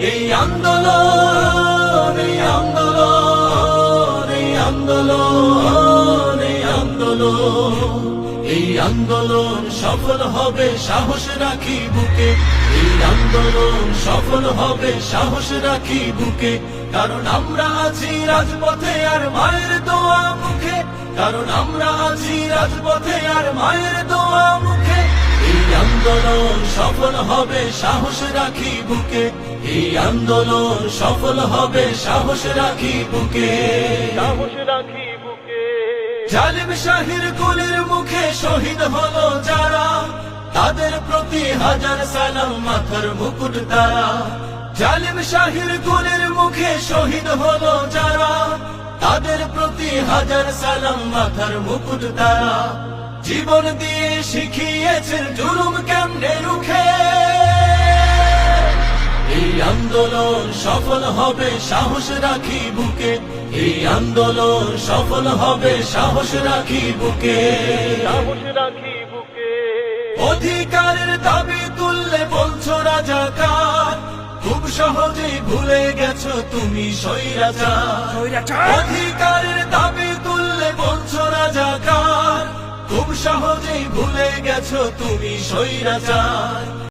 এই আন্দোলন, এই আন্দোলন, এই আন্দোলন, এই আন্দোলন, এই আন্দোলন সফল হবে, সাহস রাখি বুকে। এই আন্দোলন সফল হবে, সাহস রাখি বুকে। কারণ আমরা আছি রাজপথে আর মায়ের দোয়া মুখে, কারণ আমরা আছি রাজপথে আর মায়ের দোয়া মুখে। এই আন্দোলন সফল হবে, সাহস রাখি বুকে। এই আন্দোলন সফল হবে, সাহস রাখি বুকে, সাহস রাখি বুকে। জালিম শাহির কুলের মুখে শহীদ হলো যারা, তাদের প্রতি হাজার সালাম, মাথার মুকুট তারা। জালিম শাহির কুলের মুখে শহীদ হলো যারা, তাদের প্রতি হাজার সালাম, মাথার মুকুট তারা। জীবন দিয়ে শিখিয়েছেন জুলুম কেমনে রুখে। এই আন্দোলন সফল হবে, সাহস রাখি বুকে। এই আন্দোলন সফল হবে, সাহস রাখি বুকে, সাহস রাখি বুকে। অধিকারের দাবি তুললে বলছো রাজাকার, খুব সহজেই ভুলে গেছো তুমি স্বৈরাচার। অধিকারের দাবি তুললে বলছো রাজাকার, খুব সহজেই ভুলে গেছো তুমি স্বৈরাচার।